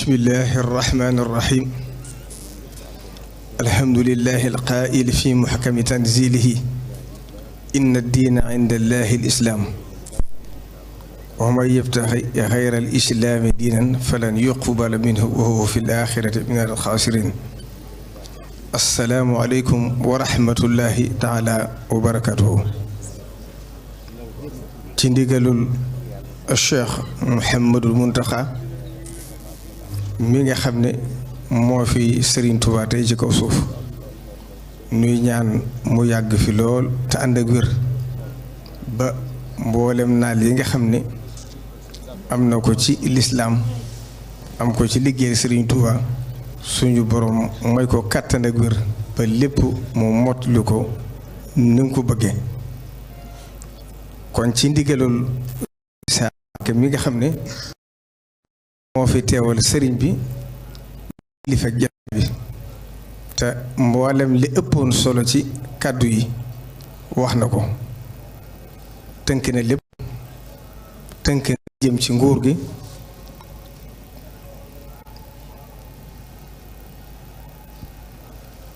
bismillahi irrahmani irrahim alhamdulillahi alqaa'ili fi muhkami tanzilihi inna ad-diina inda allahi al-islaam wa man yabtaghi ghayra al-islaami diinan falan yuqbala minhu wa huwa fi al-aaxirati mina al-xaasiriin. assalaamu aleykum wa rahmatullahi taala wa barakaatuhu. ci ndigalul Cheikh Mouhamadul Muntaxa mi nga xam ne moo fi Serigne Touba tey ci kaw suuf nuy ñaan mu yàgg fi lool te ànd ak wér ba mboolem naal yi nga xam ne am na ko ci lislaam am ko ci liggéey Serigne Touba suñu borom may ko kàttan ak wér ba lépp mu mottali ko ni nga ko bëggee. kon ci ndigalul mi nga xam ne moo fi teewal sëriñ bi li fekk jataay bi te mboolem li ëppoon solo ci kàddu yi wax na ko tënk na lépp tënk na jëm ci nguur gi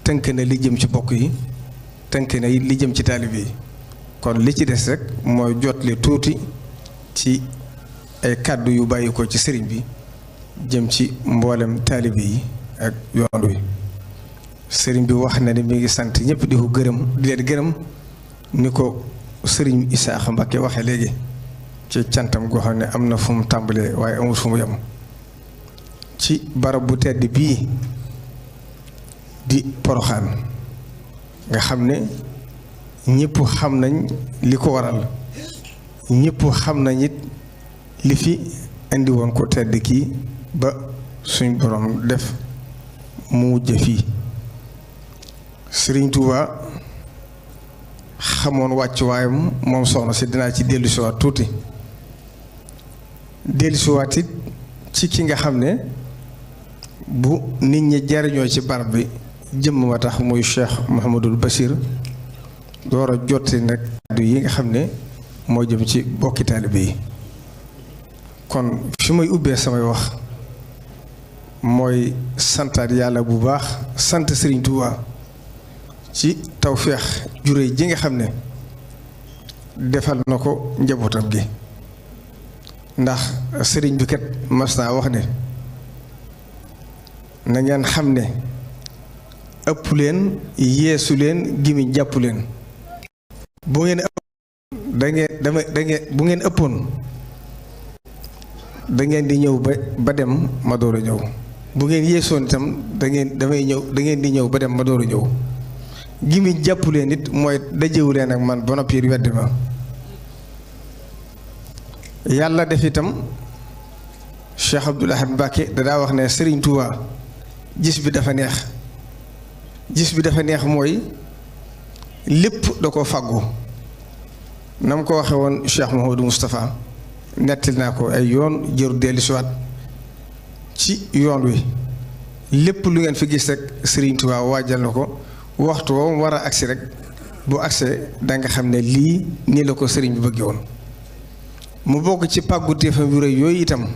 tënk na li jëm ci bokk yi tënk na li jëm ci taalibe yi kon li ci des rek mooy jotle tuuti ci ay kàddu yu bàyyi ko ci sëriñ bi jëm ci mboolem taalibe yi ak yoon wi. sëriñ bi wax na ne mi ngi sant ñëpp di ko gërëm di leen gërëm ni ko sëriñ Isaaxa Mbakke waxee léegi ci cantam goo xam ne am na fu mu tàmbalee waaye amul fu mu yem ci barab bu tedd bii di Poroxaan nga xam ne ñëpp xam nañ li ko waral ñëpp xam nañ it li fi indi woon ko tedd kii ba suñ borom def mu mujj fii. Sëriñ Tuuba xamoon wàccuwaayam moom soxna si dinaa ci dellusiwaat tuuti dellusiwaat it ci ki nga xam ne bu nit ñi jariñoo ci barab bi jëmm ma tax muy Cheikh Mouhamadul Bachir door a jotti nag kàddu yi nga xam ne moo jëm ci bokki taalibe yi. kon fi may ubbee samay wax mooy santaat yàlla bu baax sant Sëriñ Tuuba ci tawféex juré ji nga xam ne defal na ko njabootam gi ndax sëriñ bi kat mas naa wax ne na ngeen xam ne ëpp leen yeesu leen gimiñ jàpp leen bu ngeen bu ngeen ëppoon da ngeen di ñëw ba dem ma door a ñëw bu ngeen yeesoon itam da ngeen di ñëw ba dem ma door a ñëw gimiñ jàpp leen it mooy dajewu leen ak man ba noppi weddi ma. yàlla def itam Cheikh Abdoul Ahad Mbacké dadaa wax ne Serigne Touba gis bi dafa neex mooy lépp da ko fàggu na mu ko waxe woon Cheikh Mouhamadou Moustapha nettil naa ko ay yoon jëru dellusiwaat ci yoon wi lépp lu ngeen fi gis rek Serigne Touba waajal na ko waxtu woo war a agsi rek bu agsee danga xam ne lii nii la ko sëriñ bi bëggee woon mu bokk ci pàggu téefam yu rëy yooyu itam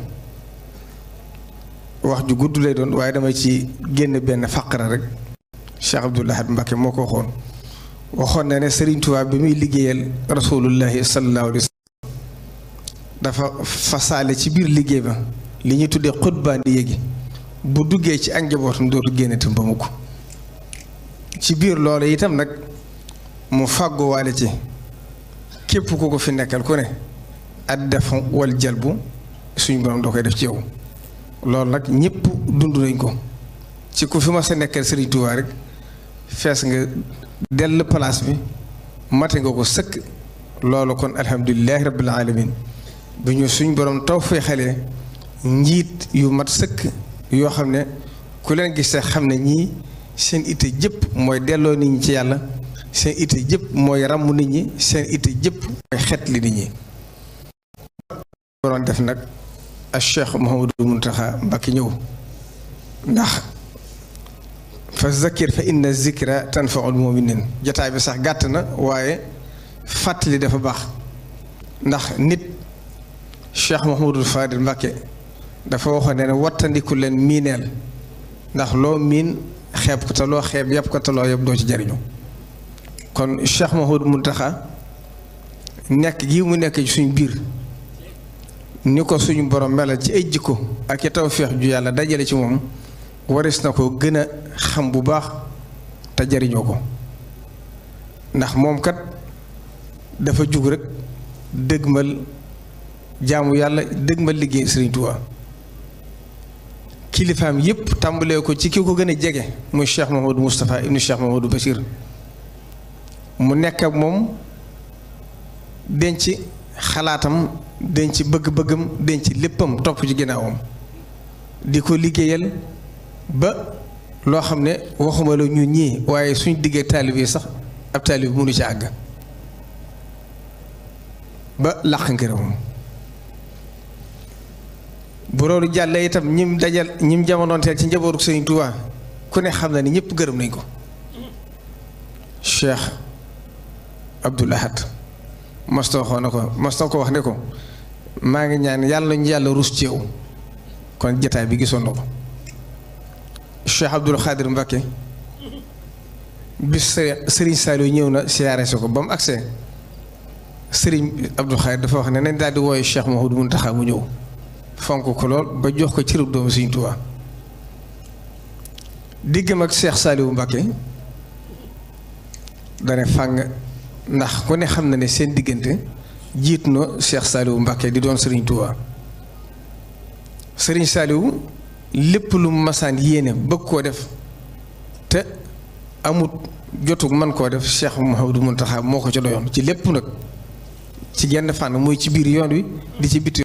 wax ju gudd lay doon waaye dama ci génn benn faqara rek Cheikh Abdoul Ahad Mbacké moo ko waxoon na ne Sëriñ Tuubaa bi muy liggéeyal rasulullahi sallallahu alayhi wa sallam dafa fasaale ci biir liggéey ba li ñuy tuddee xutbaandi yéegi bu duggee ci ak njabootam dootu génnatam ba mukk ci biir loolu itam nag mu fàgguwaale ci képp ku ko fi nekkal ku ne ad def wal jalbu suñ borom doo koy def ci yow loolu nag ñëpp dund nañ ko ci ku fi ma sa nekkal Sëriñ Tuubaa rek fees nga dell place bi mate nga ko sëkk loolu kon alhamdulilahi rabbil alamin bi ñu suñ borom taw fee xale njiit yu mat sëkk yoo xam ne ku leen gis te xam ne ñii seen itte jëpp mooy delloo nit ñi ci yàlla seen itte jëpp mooy ràmm nit ñi seen itte jëpp mooy xet li nit ñi doon def nag ak Cheikh Mouhamadou Mountakha Mbacké ñëw ndax fa zakir fa inna zikra tanfaul muminin jataay bi sax gàtt na waaye fàttali dafa baax ndax nit Cheikh Mouhamadou Fadil Mbacké dafa waxoon ne wattandiku leen miineel ndax loo miin xeeb ko te loo xeeb yàpp ko te loo yëpp doo ci jariñu kon Cheikh Mouhamadou Mountakha nekk gi mu nekk ci suñ biir ni ko suñu borom melal ci ay jikko ak i tawfeex ju yàlla dajale ci moom waris na ko gën a xam bu baax te jariñoo ko ndax moom kat dafa jug rek dëgmal jaamu yàlla dëgmal liggéey Sëriñ Tuubaa kilifaam yépp tàmbalee ko ci ki ko gën a jege muy Cheikh Mouhamadou Moustapha ibnu Cheikh Mouhamadou Bachir mu nekk ak moom denc xalaatam denc bëgg-bëggam denc léppam topp ci ginnaawam di ko liggéeyal ba loo xam ne waxuma la ñun ñii waaye suñ diggee taalib yi sax ab taalib mënu ci àgg ba làq ngërëmam bu loolu jàllee itam ñim jamonoonteel ci njabootu Sëriñ Tuubaa ku ne xam na ni ñëpp gërëm nañ ko Cheikh Abdoul Ahad masta ko wax ne ko maa ngi ñaan yàlla ñu yàlla rus ci yow kon jataay bi gisoon na ko Cheikh Abdoul Khadir Mbacké bis Serigne Saliou ñëw na siyaare si ko ba mu agsee Serigne Abdoul Khadir dafa wax ne nañ daal di wooye Cheikh Mouhamadou Mountakha mu ñëw fonk ko lool ba jox ko cërub doomu Sëriñ Tuubaa diggam ak Cheikh Saliou Mbacké dane fàng ndax ku ne xam na ne seen diggante jiitu na Cheikh Saliou Mbacké di doon Sëriñ Tuubaa Sëriñ Saliou lépp lu masaan yéene bëgg koo def te amut jotug man koo def Cheikh Mouhamadou Mountakha moo ko ca doyoon ci lépp nag ci genn fànn muy ci biir yoon wi di ci biti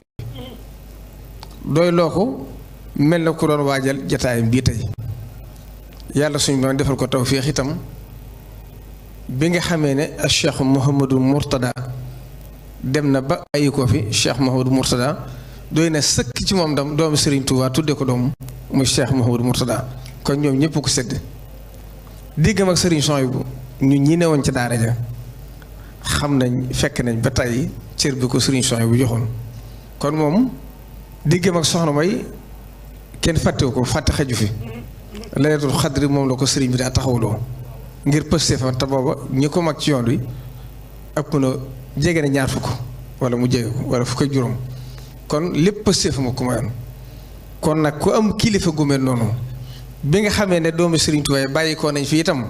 doy loo ko mel na ku doon waajal jataayam bii tey yàlla suñu doon defal ko tawféex itam bi nga xamee ne ak Cheikh Mouhamadou Mourtada dem na ba bàyyi ko fi Cheikh Mouhamadou Mourtada doy na sëkk ci moom dam doomu Serigne Touba tudde ko doom muy Cheikh Mouhamadou Mourtada kon ñoom ñëpp ko sedd diggam ak Serigne Souhaïbou ñun ñi ne woon ci daara ja xam nañ fekk nañ ba tey cër bi ko Serigne Souhaïbou joxoon kon moom diggam ak soxna May kenn fàttewu ko fàtte xaju fi Laylatul Xadri moom la ko Serigne bi daa taxawloo ngir pëste fa te booba ñi ko mag ci yoon wi ëpp na jege na ñaar fukk wala mu jege ko wala fukk ak juróom kon lépp pëste fa ma ko mayoon kon nag ku am kilifa gu mel noonu bi nga xamee ne doomu Serigne Touba bàyyi ko nañ fi itam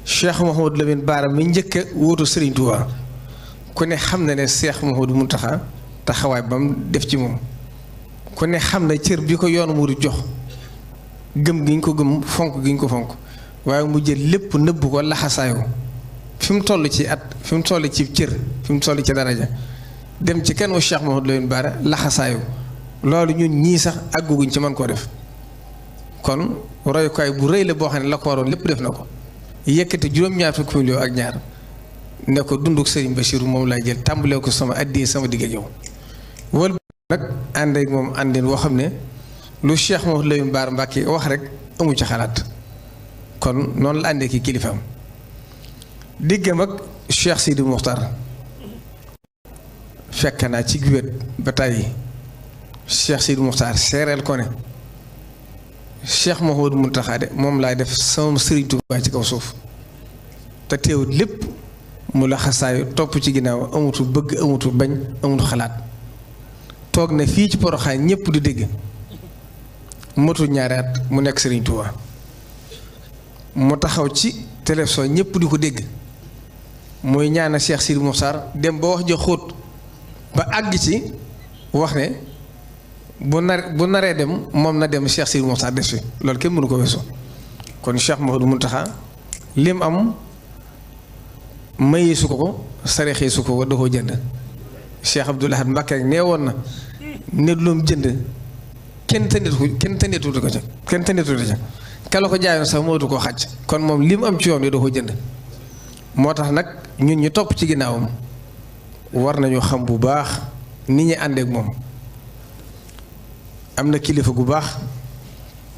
Cheikh Mouhamadou Lamine Bara mi njëkk a wuutu Serigne Touba ku ne xam na ne Cheikh Mouhamadou Mountakha taxawaay ba mu def ci moom ku ne xam na cër bi ko yoonu mu jox gëm gi ñu ko gëm fonk gi ñu ko fonk waaye mu jël lépp nëbb ko laxasaayu fi mu toll ci at fi mu toll ci cër fi mu toll ci daraja dem ci kenn wu Cheikh Mouhamadou Lamine Bara laxasaayu loolu ñun ñii sax àgguguñ ci mën koo def kon royukaay bu rëy la boo xam ne la ko waroon lépp def na ko yëkkati juróom-ñaar fukki million ak ñaar ne ko dunduk Serigne Bachir moom lay jël tàmbalee ko sama addi sama digg ak yow wal nag ànd ak moom àndin woo xam ne lu Cheikh Mouhamadou Lamine Bara Mbacké wax rek amu ci xalaat kon noonu la àndee ki kilifaam diggam ak Cheikh Sidi Mokhtar fekk naa ci wet ba tey Cheikh Sidi Mokhtar seereel ko ne Cheikh Mouhamadou Mountakha de moom laay def sama Serigne Touba ci kaw suuf te teewut lépp mu la xasaayu topp ci ginnaaw amutu bëgg amutu bañ amutu xalaat toog na fii ci Porokhane ñëpp di dégg motu ñaari at mu nekk Serigne Touba mu taxaw ci télévision ñëpp di ko dégg muy ñaana Cheikh Sidi Mokhtar dem ba wax ja xóot ba àgg ci wax ne bu naree dem moom na dem Cheikh Sidi Mokhtar des fi loolu kenn mënu ko weesu kon Cheikh Mouhamadou Mountakha lim am mayee su ko sarexee su ko da koo jënd Cheikh Abdoul Ahad Mbacké nee woon na ne loom jënd kenn tëndeetu ko ca kenn tëndeetu ca kala ko jaayoon sax moo du koo xàcc kon moom lim am ci yoon wi da koo jënd moo tax nag ñun ñu topp ci ginnaawam war nañu xam bu baax ni ñuy àndeek moom am na kilifa gu baax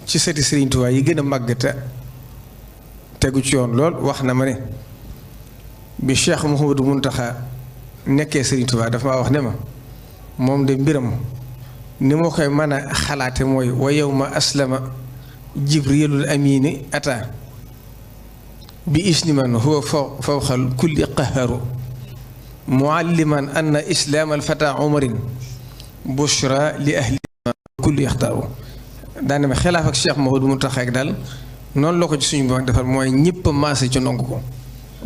ci sëti Serigne Touba yi gën a màgg te tegu ci yoon lool wax na ma ne bi Cheikh Mouhamadou Mountakha nekkee Serigne Touba dafa maa wax ne ma moom de mbiram ni ma koy mën a xalaate mooy wa yawma aslama jibrilul amini ata bi isni man huwa fawqal kulli qaharu mualliman anna islaam alfata umarin bushra li ahli kulli yaxtaaru daane ma xilaaf ak Cheikh Mouhamadou Mountakha ak daal noonu la ko ci suñu borom defal mooy ñëpp a maase ci ndonk ko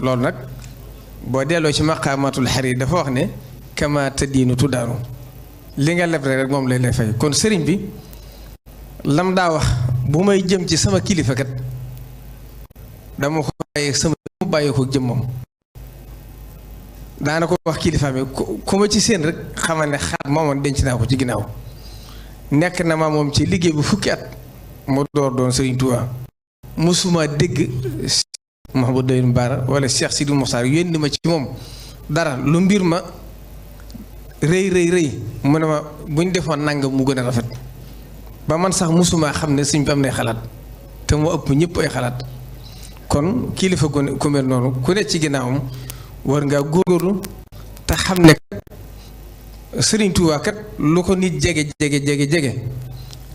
loolu nag boo delloo ci maqaamatul xarir dafa wax ne kama tadiinu tuddaanu li nga leb rek moom lay fay kon sëriñ bi lam daa wax bu may jëm ci sama kilifa kat dama ko bàyyi sama bàyyi ko jëmmam daana ko wax kilifa mi ku ma ci seen rek xamal ne xaat moomoon denc naa ko ci ginnaaw nekk na ma moom ci liggéey bu fukki at moo door doon sëriñ Tuubaa mosuma dégg Mouhamadou Dayun Baara wala Cheikh Sidi Moxtaar yónni ma ci moom dara lu mbir ma rëy mu ne ma buñ defoon nangam mu gën a rafet ba man sax mosuma xam ne suñ bi am nay xalaat te moo ëpp ñëpp ay xalaat kon kilifa ku mel noonu ku ne ci ginnaawam war ngaa góorgóorlu te xam ne sëriñ Tuubaa kat lu ko nit jege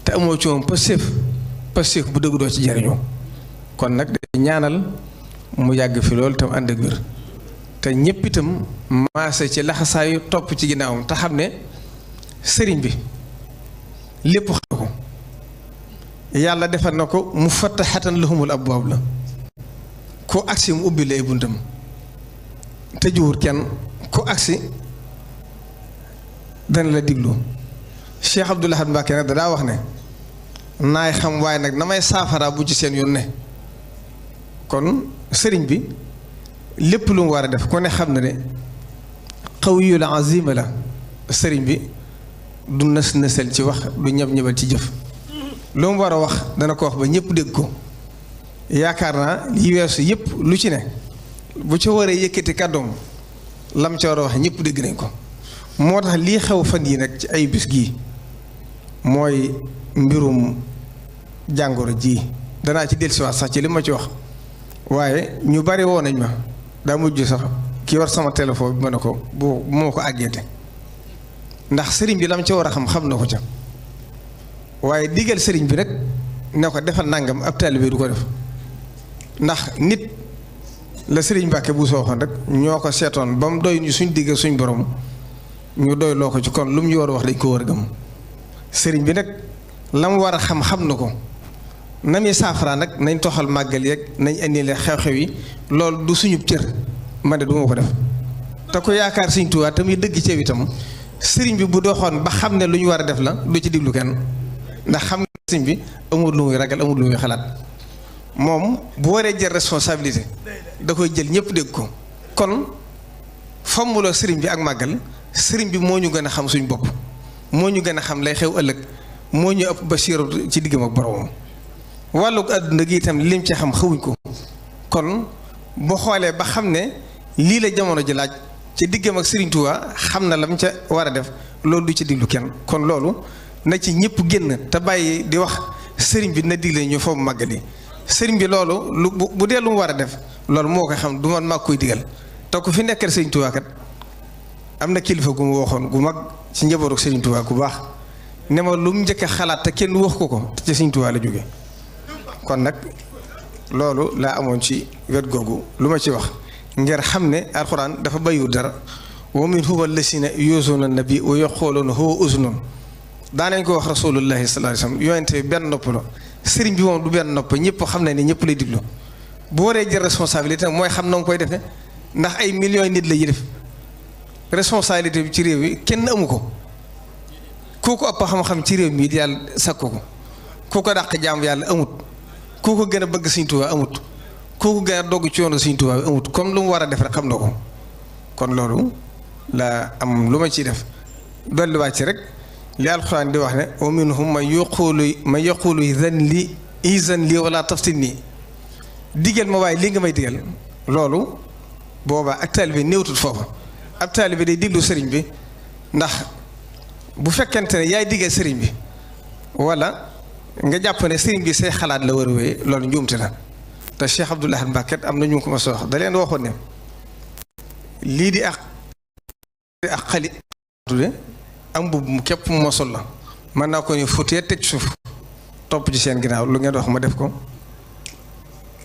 te amoo ci moom passeef bu dëgg doo ci jariñoo kon nag day ñaanal mu yàgg fi loolu tam ànd ak wér te ñépp itam maase ci laxasaayu topp ci ginnaawam te xam ne sëriñ bi lépp xam ko yàlla defal na ko mu fattaxatan lahumul abwaab la ku agsi mu ubbi la ay buntam tëjuwul kenn ku agsi dana la diglu Cheikh Abdoul Ahad Mbacké nag daa wax ne naay xam waaye nag na may saafara bu ci seen yoon ne kon sëriñ bi lépp lu mu war a def ku ne xam na ne qawiyul azima la sëriñ bi du nësal ci wax du ñëbal ci jëf lu mu war a wax dana ko wax ba ñëpp dégg ko yaakaar naa yi weesu yëpp lu ci ne bu ca waree yëkkati kàddoom lam ca war a wax ñëpp dégg nañ ko moo tax lii xew fan yi nag ci ay bis gii mooy mbirum jàngoro ji danaa ci dellusiwaat sax ci li ma ci wax waaye ñu bari woo nañ ma daa mujj sax ki war sama téléphone bi ma ne ko bu moo ko àggeete ndax sëriñ bi lam ca war a xam na ko ca waaye digal sëriñ bi rek ne ko defal nangam ab taalibe du ko def ndax nit la sëriñ Mbàkke bu sooxoon rek ñoo ko seetoon ba mu doy ñu suñ diggal suñ borom ñu doy loo ko ci kon lu mu ñu war a wax dañ ko war a gëm sëriñ bi nag la mu war a xam na ko na muy saafara nag nañ toxal màggal yeeg nañ indi leen xew-xew yi loolu du suñu cër man de du ma ko def te ko yaakaar Sëriñ Tuubaa te muy dëgg ceeb itam sëriñ bi bu doxoon ba xam ne lu ñu war a def la du ci diglu kenn ndax xam ne sëriñ bi amul lu muy ragal amul lu muy xalaat moom bu waree jël responsabilité da koy jël ñëpp dégg ko kon fommuloo sëriñ bi ak màggal sëriñ bi moo ñu gën a xam suñ bopp moo ñu gën a xam lay xew ëllëg moo ñu ëpp basiiru ci diggam ak boromam wàllug àdduna gi itam lim ci xam xawuñ ko kon bu xoolee ba xam ne lii la jamono ji laaj ci diggam ak Sëriñ Tuubaa xam na lam ca war a def loolu du ci diglu kenn kon loolu na ci ñëpp génn te bàyyi di wax sëriñ bi na digle ñu foofu màggali sëriñ bi loolu lu bu dee lu mu war a def loolu moo ko xam du man maa koy digal te ku fi nekkal Sëriñ Tuubaa kat am na kilifa gu mu waxoon gu mag ci njabootu Sëriñ Tuubaa gu baax ne ma lu mu njëkk a xalaat te kenn wax ko te ci Sëriñ Tuubaa la jóge kon nag loolu laa amoon ci wet googu lu ma ci wax ngir xam ne alxuraan dafa bayu dara wa minhum allasina yuuzuuna nabi wa yaquluuna huwa uzunun daanañ ko wax rasulullahi sallallahu alayhi wasallam yonente benn nopp la sëriñ bi moom du benn nopp ñëpp xam ne ni ñëpp lay diglu bu waree jël responsabilité mooy xam na nga koy defee ndax ay millions nit la yi def responsabilité bi ci réew yi kenn amu ko kooku ëpp xam-xam ci réew mi it yàlla sakku ko kooku dàq jaam yàlla amut kooku gën a bëgg Sëriñ Tuubaa amut kooku gën a dogg ci yoonu Sëriñ Tuubaa bi amut comme lu mu war a def rek xam na ko kon loolu laa am lu ma ciy def dolliwaat ci rek li alxuraan di wax ne wa minhum man yaqulu izan li wala taftinni digal ma waaye li nga may digal loolu boobaa ak taalibe néewtut foofa ab taalibe day diglu sëriñ bi ndax bu fekkente ne yaay digal sëriñ bi wala nga jàpp ne sëriñ bi say xalaat la war a wéy loolu njuumte la te Cheikh Abdoul Ahad Mbacké am na ñu ko ma soox da leen waxoon ne lii di ak xali am mbubb mu képp moo sol la mën naa ko ni futee teg suuf topp ci seen ginnaaw lu ngeen wax ma def ko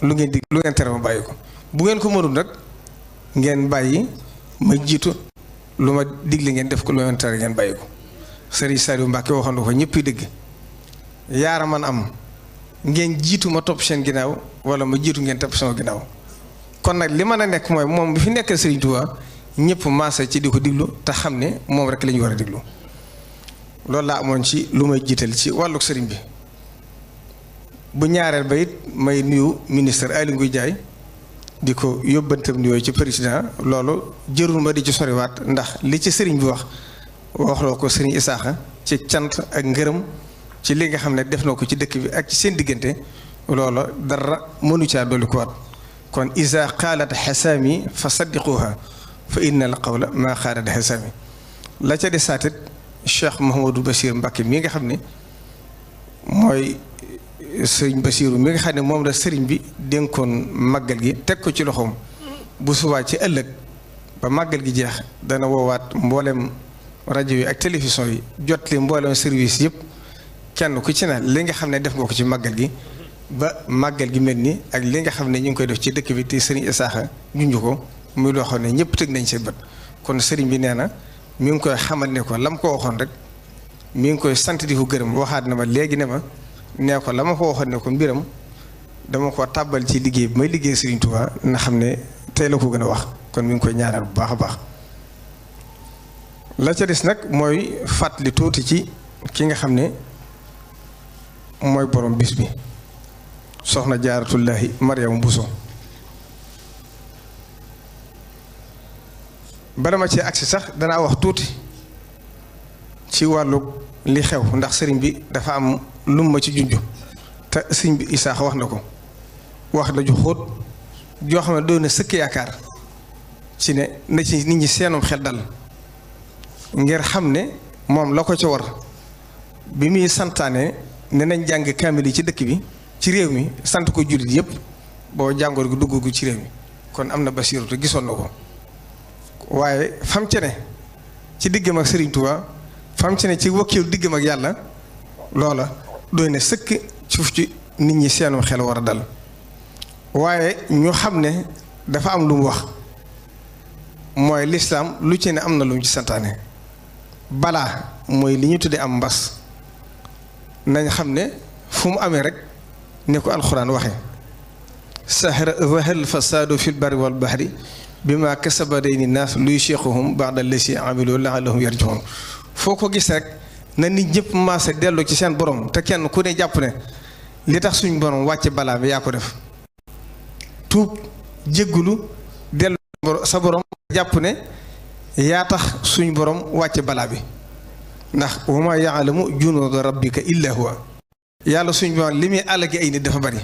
lu ngeen dig lu ngeen tere ma bàyyi ko bu ngeen ko mënul nag ngeen bàyyi ma jiitu lu ma digle ngeen def ko lu ngeen tere ngeen bàyyi ko Serigne Saliou Mbacke waxoon na ko ñëpp dëgg yaara man am ngeen jiitu ma topp seen ginnaaw wala ma jiitu ngeen topp sama ginnaaw kon nag li mën a nekk mooy moom bi fi nekkal Serigne Touba ñëpp maasa ci di ko diglu te xam ne moom rek la ñu war a diglu loolu laa amoon ci lu may jiital ci wàllug sëriñ bi bu ñaareel ba it may nuyu ministre Aly Ngouille Ndiaye di ko yóbbantam nuyoo ci président loolu jërul ma di ci soriwaat ndax li ci sëriñ bi waxloo ko sëriñ Isaaxa ci cant ak ngërëm ci li nga xam ne def na ko ci dëkk bi ak ci seen diggante loolu dara mënu caa dolli ko waat kon isa qaalat xasaami fa saddiquha fa inna al qawla maa qaalat xasaami la ca di saatit Cheikh Mouhamadou Bachir Mbacké mi nga xam ne mooy sëriñ Bachiru mi nga xam ne moom la sëriñ bi dénkoon màggal gi teg ko ci loxoom bu subaa ci ëllëg ba màggal gi jeex dana woowaat mboolem rajo yi ak télévision yi jot li mboolem service yëpp kenn ku ci ne li nga xam ne def nga ko ci màggal gi ba màggal gi mel ni ak li nga xam ne ñu ngi koy def ci dëkk bi te sëriñ Isaaxa junj ko muy loo xam ne ñëpp tëg nañ seen bët kon sëriñ bi nee na mi ngi koy xamal ne ko lam ko waxoon rek mi ngi koy sant di ko gërëm waxaat na ma léegi ne ma nee ko la ma ko waxoon ne ko mbiram dama ko tàbbal ci liggéey bi may liggéey Serigne Touba na xam ne tey la ko gën a wax kon mi ngi koy ñaanal bu baax a baax la ca des nag mooy fàttali tuuti ci ki nga xam ne mooy borom bis bi soxna Jaaratullaahi Mariama Bousso bala ma ci agsi sax danaa wax tuuti ci wàllu li xew ndax sëriñ bi dafa am lum ma ci junj te sëriñ bi Isaaxa wax na ko wax na ju xóot joo xam ne doon na sëkk yaakaar ci ne na ci nit ñi seenum xel dal ngir xam ne moom la ko ca war bi muy santaane ne nañ jàng kaamil yi ci dëkk bi ci réew mi sant ko jullit yëpp boo jàngoor gi dugg gu ci réew mi kon am na Basiiru te gisoon na ko waaye fam ci ne ci diggam ak Serigne Touba fam ci ne ci wakkilu diggam ak yàlla loola doy na sëkk suuf ci nit ñi seenum xel war a dal waaye ñu xam ne dafa am lu mu wax mooy lislaam lu ci ne am na lu mu ci santaane balaa mooy li ñu tuddee am mbas nañ xam ne fu mu amee rek ne ko alxuraan waxe zahara fasaadu fil barri wal bahri bima kasaba dayni naas luy cheikhuhum ba'da lasi amilu la'allahum yarji'un foo ko gis rek na nit ñëpp maase dellu ci seen borom te kenn ku ne jàpp ne li tax suñ borom wàcce balaa bi yaa ko def tuub jéggulu dellu sa borom jàpp ne yaa tax suñ borom wàcce balaa bi ndax wa maa ya'lamu junuuda rabbika illa huwa yàlla suñ borom li muy àllagi ay nit dafa bari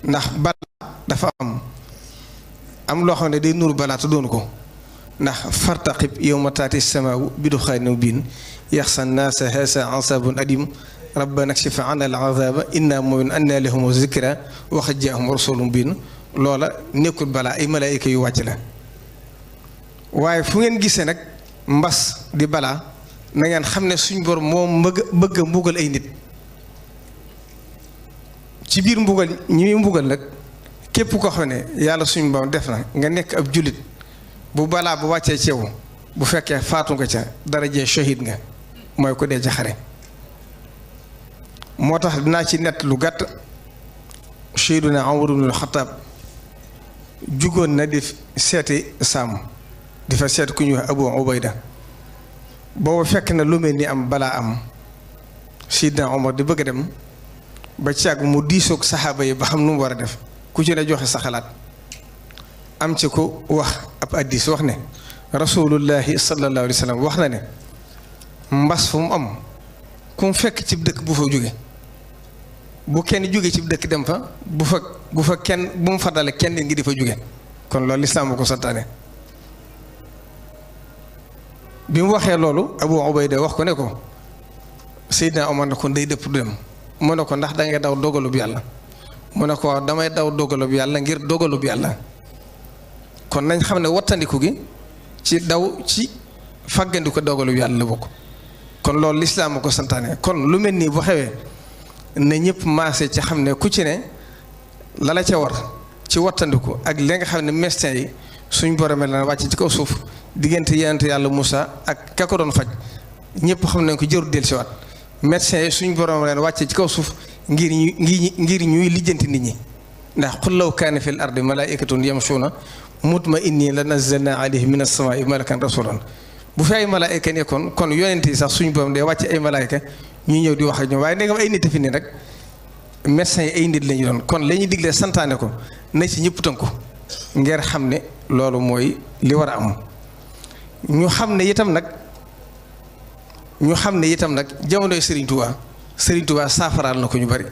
ndax balaa dafa am loo xam ne day nuru balaa te doonu ko ndax fartaqib yawma taati samaawu bi duxaanin mubiin yaxsa naasa haasa asaabun adim rabbana kshif anna al azaaba inna mu'minun anna lahum zikra wa qad jaahum rasulun mubiin loola nekkul balaa ay malaayika yu wàcc la waaye fu ngeen gisee nag mbas di balaa na ngeen xam ne suñ borom moom bëgg a mbugal ay nit ci biir mbugal ñi muy mbugal nag képp ko xam ne yàlla suñ borom def na nga nekk ab jullit bu balaa bu wàccee ci yow bu fekkee faatu nga ca darajee shahid nga mooy ko dee ca xare moo tax dinaa ci nett lu gàtt Seydina Umar ibnul Xattaab jugoon na di seeti Saam di fa seet ku ñuy wax Abu Ubayda boobu fekk na lu mel ni am balaa am Seydina Umar di bëgg a dem ba càgg mu diisoog saxaaba yi ba xam nu mu war a def ku ci ne joxe sa xalaat am ci ko wax ab addis wax ne rasulullahi sallallahu alayhi wa sallam wax na ne mbas fu mu am ku mu fekk cib dëkk bu fa jóge bu kenn jóge cib dëkk dem fa bu fa kenn bu mu fa dale kenn ngi di fa jóge kon loolu lislaam ko santaane bi mu waxee loolu Abu Ubayda wax ko ne ko Seydina Omar na kon day dëpp du dem mu ne ko ndax da ngay daw dogalub yàlla mu ne ko damay daw dogalub yàlla ngir dogalub yàlla kon nañ xam ne wattandiku gi ci daw ci fàggandiku dogalub yàlla la bokk kon loolu lislaam a ko santaane kon lu mel nii bu xewee na ñëpp maase ci xam ne ku ci ne la la ca war ci wattandiku ak li nga xam ne médecin yi suñ borom la wàcc ci kaw suuf diggante yonent yàlla Moussa ak ka ko doon faj ñëpp xam nañ ko jëru del siwaat médecin yi suñ borom leen wàcce ci kaw suuf ngir ñuy lijjanti nit ñi ndax qul law kaana fil ardi malaa'ikatun yamshuuna mutma'inniina la nazzalnaa alayhim mina samaa'i malakan rasuulan bu fi ay malaayka nekkoon kon yonent yi sax suñu borom day wàcce ay malaayka ñu ñëw di wax ak ñoom waaye ndegam ay nit a fi nii rek médecins yi ay nit lañu doon kon la ñuy diglee santaane ko na ci ñëpp tënku ngir xam ne loolu mooy li war a am ñu xam ne itam nag jamonoy Serigne Touba saafaraal na ko ñu bari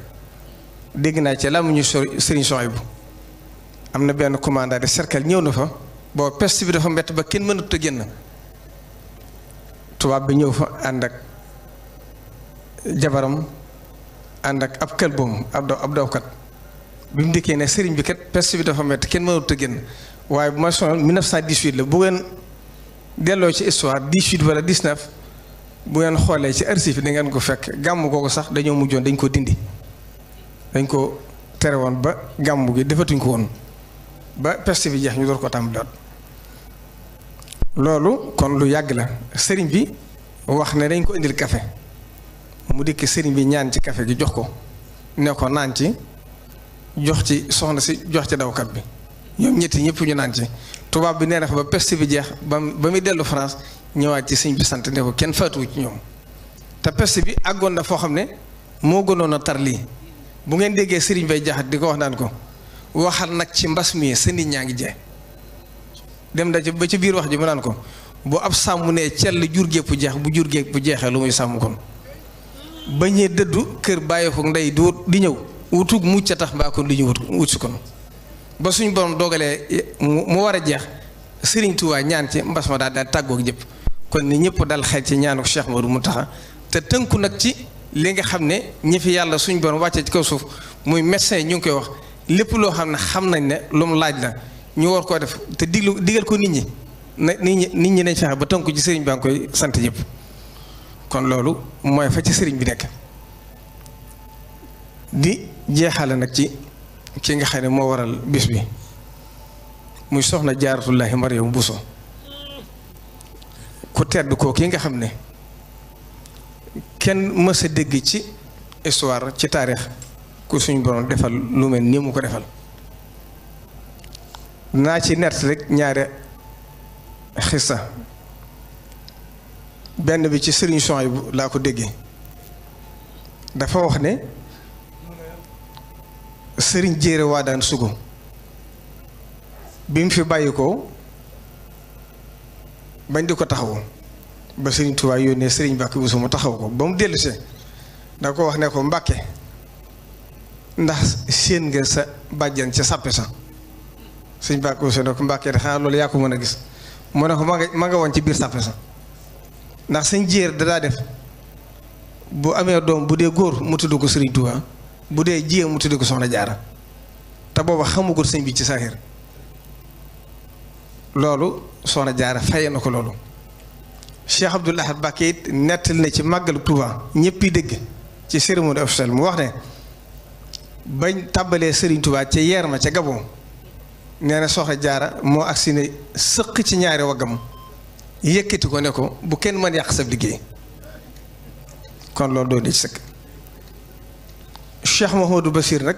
dégg naa ci làmmiñu Serigne Souhaïbou am na benn commandant de cercle ñëw na fa boo peste bi dafa mbett ba kenn mënut a génn tubaab bi ñëw fa ànd ak jabaram ànd ak ab këlboom ab dawkat bi mu dikkee ne sëriñ bi kat peste bi dafa mbett kenn mënut a génn waaye bu ma sonal 1918 la bu ngeen delloo ci histoire 18 wala 19 bu ngeen xoolee ci archive da ngeen ko fekk gàmm googu sax dañoo mujjoon dañ ko dindi dañ ko tere woon ba gàmm gi defatuñ ko woon ba peste bi jeex ñu door ko tàmbaliwaat loolu kon lu yàgg la sëriñ bi wax ne dañ ko indil café mu dikk sëriñ bi ñaan ci café gi jox ko ne ko naan ci jox ci soxna si jox ci dawkat bi ñoom ñetti ñëpp ñu naan ci tubaab bi nee na fa ba peste bi jeex ba muy dellu France ñëwaat ci sëriñ bi sant ne ko kenn faatuwu ci ñoom te peste bi àggoon na foo xam ne moo gënoon a tar lii bu ngeen déggee sëriñ bay jaxat di ko wax naan ko waxal nag ci mbas mi sa nit ñaa ngi jee dem da ci ba ci biir wax ji mu naan ko bu ab sàmm ne cell jur gépp jeex bu jur gépp bu jeexee lu muy sàmm kon bañee dëddu kër bàyyi ko ndey di ñëw wutug mucc a tax mbaa kon li ñu wut si kon ba suñ borom dogalee mu war a jeex Sëriñ Tuubaa ñaan ci mbas ma daal tàggoog jëpp kon ni ñëpp dal xel ci ñaanu Cheikh Modou Mountakha te tënku nag ci li nga xam ne ñi fi yàlla suñ borom wàccee ci kaw suuf muy médecin ñu ngi koy wax lépp loo xam ne xam nañ ne lu mu laaj la ñu war koo def te digal ko nit ñi nit ñi nañ fexe ba tënku ci sëriñ baa ngi koy sant ñëpp kon loolu mooy fa ci sëriñ bi nekk di jeexale nag ci ki nga xam ne moo waral bis bi muy soxna Jaaratullaahi Mariam Bousso ku tedd koo ki nga xam ne kenn mës a dégg ci histoire ci taarix ku suñ borom defal lu mel nii mu ko defal naa ci nett rek ñaare xissa benn bi ci Sëriñ Souhaïbou laa ko déggee dafa wax ne sëriñ jéere waa daan sugu bi mu fi bàyyi ko bañ di ko taxawu ba sëriñ Tuubaa yónnee sëriñ Mbàkke Buso mu taxaw ko ba mu dellusee da ko wax ne ko Mbàkke ndax séen nga sa bàjjan ca sàppe sa sëriñ Mbàkke Buso ne ko Mbàkke de xanaa loolu yaa ko mën a gis mu ne ko ma nga woon ci biir sàppe sa ndax sëñ jéer dadaa def bu amee doom bu dee góor mu tudd ko sëriñ Tuubaa bu dee jigéen mu tudd ko soxna Jaara te booba xamugul sëñ bi ci saaxir loolu soxna Jaara faye na ko loolu Cheikh Abdoul Ahad Mbacké it nettali na ci màggalu Tuubaa ñëpp yi dégg ci cérémonie officielle mu wax ne bañ tàbbalee Serigne Touba ca yeer ma ca Gabon nee na soxna Jaara moo agsi ne sëq ci ñaari waggam yëkkati ko ne ko bu kenn mën yàq sa liggéey kon loolu doon ci sëkk Cheikh Mouhamadou Bachir nag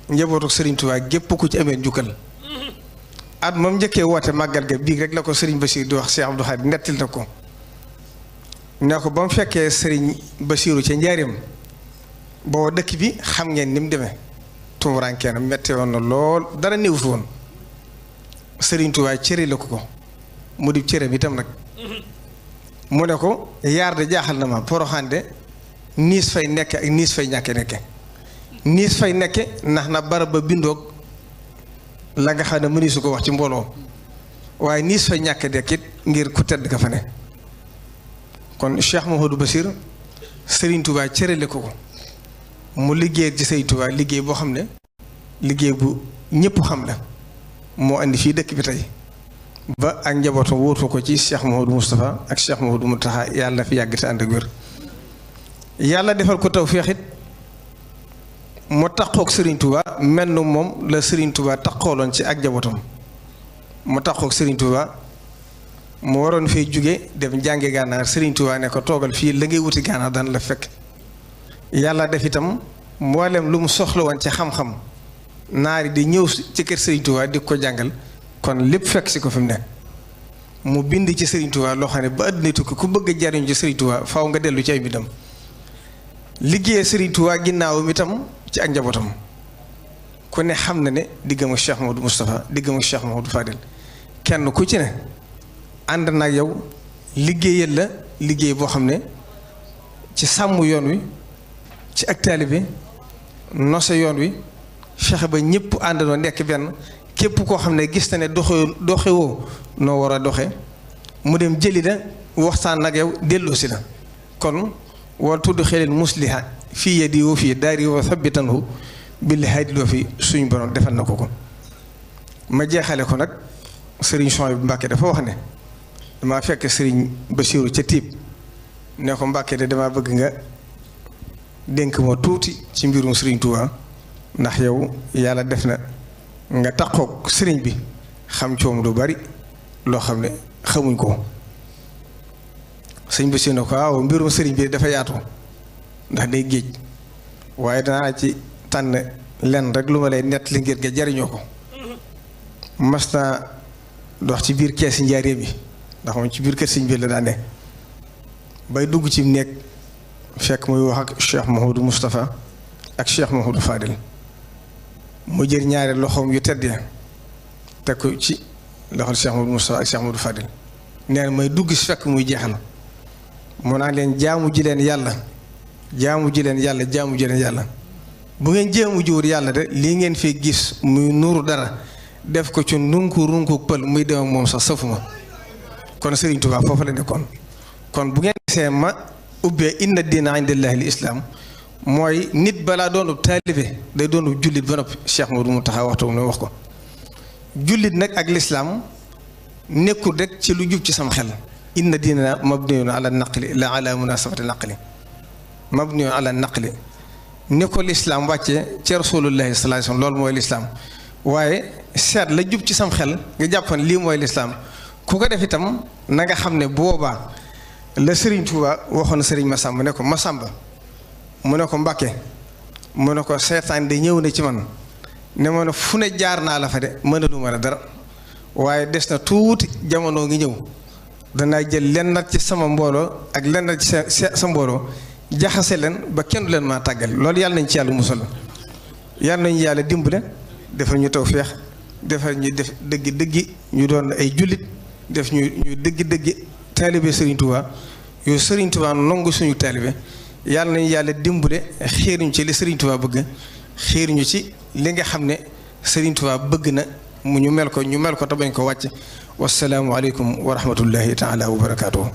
njabootu Serigne Touba gépp ku ci amee njukkal at moom njëkkee woote màggal ga bii rek la ko Serigne Bachir di wax Cheikh Abdou Khadre nettil na ko ne ko ba mu fekkee Serigne Bachiru ca njaareem boo dëkk bi xam ngeen ni mu demee tumuraankeena metti woon na lool dara néew fi woon Serigne Touba cëri la ko mu di cëram itam nag mu ne ko yaar de jaaxal na ma Poroxaan de niis fay nekk ak niis fay ñàkke nekke niis fay nekke ndax na barab ba bindoog la nga xam ne mëni su ko wax ci mbooloo waaye niis fay ñàkke dekkit ngir ku tedd ka fa ne kon Cheikh Mouhamadou Bachir Serigne Touba cërale ko mu liggéey ci Serigne Touba liggéey boo xam ne liggéey bu ñëpp xam la moo andi fii dëkk bi tey ba ak njabootam wóotu ko ci Cheikh Mouhamadou Moustapha ak Cheikh Mouhamadou Mountakha yàlla fi yàgg te ànd ak wér. yàlla defal ko tawfeex it mu taqoog Serigne Touba mel na moom la Serigne Touba taqooloon ci ak njabootam mu taqoog Serigne Touba mu waroon fee jóge dem jànge gànnaar Serigne Touba ne ko toogal fii la ngay wuti gànnaar daan la fekk. yàlla def itam mboolem lu mu soxla woon ci xam-xam naari di ñëw ci kër Serigne Touba di ko jàngal kon lépp fekk si ko fi mu nekk mu bind ci Serigne Touba loo xam ne ba àddina tukki ku bëgg a jariñu ci Serigne Touba faaw nga dellu ci ay mbindam liggéeyee Serigne Touba ginnaawam itam ci ak njabootam ku ne xam na ne diggam ak Cheikh Mouhamadou Moustapha diggam ak Cheikh Mouhamadou Fadil kenn ku ci ne ànd na ak yow liggéeyal la liggéey boo xam ne ci sàmm yoon wi ci ak taalibe nose yoon wi fexe ba ñëpp àndandoo nekk benn képp koo xam ne gis na ne doxewoo noo war a doxe mu dem jëli la waxtaan ak yow delloo si la kon wal tudd xelil musliha fii yadi wa fii daari wa thabbitanhu bil haadiloo fi suñu borom defal na ko ma jeexale ko nag Serigne Souhaïbou Mbacké dafa wax ne damaa fekk Serigne Bassirou ca tiib ne ko Mbacké de damaa bëgg nga dénk ma tuuti ci mbirum Serigne Touba ndax yow yàlla def na nga taqoog Serigne bi xam coom lu bari loo xam ne xamuñ ko sëñ Bassirou ne ko waaw mbirum Serigne bi dafa yaatu ndax day géej waaye danaa ci tànn lenn rek lu ma lay nett li ngir nga jariñoo ko mas naa dox ci biir keesi njaareem bi ndax moom ci biir kër sëñ bi la daan ne bay dugg ci nekk fekk muy wax ak Cheikh Mouhamadou Moustapha ak Cheikh Mouhamadou Fadil mu jël ñaari loxoom yu tedd ya teg ko ci loxol Cheikh Mouhamadou Moustapha ak Cheikh Mouhamadou Fadil nee na may dugg si fekk muy jeexal mu naan leen jaamu ji leen yàlla jaamu ji leen yàlla jaamu ji leen yàlla bu ngeen jaamu jiwut yàlla de lii ngeen fi gis muy nuuru dara def ko ci runku pël muy dem ak moom sax safuma kon Serigne Touba foofu la nekkoon kon bu ngeen gisee ma ubbee inna diina indallahi li islam mooy nit balaa doonub taalibe day doonub jullit ba noppi Cheikh Modou Mountakha waxtu mu wax ko jullit nag ak lislaam nekkul rek ci lu jub ci sam xel inna diina mabniyun ala naqli la ala munasabati naqli mabniyun ala naqli ni ko lislaam wàccee ci rasulullahi sallallahu alayhi wasallam loolu mooy lislaam waaye seet la jub ci sam xel nga jàppan lii mooy lislaam ku ko def itam na nga xam ne boobaa la Serigne Touba waxoon Serigne Massamba ne ko Massamba mu ne ko Mbacké mu ne ko seetaan de ñëw na ci man ne ma ne fu ne jaar naa la fa de mënaluma la dara waaye des na tuuti jamono ngi ñëw danaa jël lennat ci sama mbooloo ak lennat ci sa mbooloo jaxase leen ba kenn du leen maa tàggal loolu yàlla nañ ci yàlla musal yàlla nañu yàlla dimbale defal ñu tawfeex defal ñu def dëggi ñu doon ay jullit def ñu dëggi taalibe Serigne Touba yow Serigne Touba nongu suñu taalibe yàlla nañu yàlla dimbale xiir ñu ci li Serigne Touba bëgg xiir ñu ci li nga xam ne Serigne Touba bëgg na mu ñu mel ko te bañ ko wàcc wasalaamu aleykum wa rahmatullahi taala wa barakaatuhu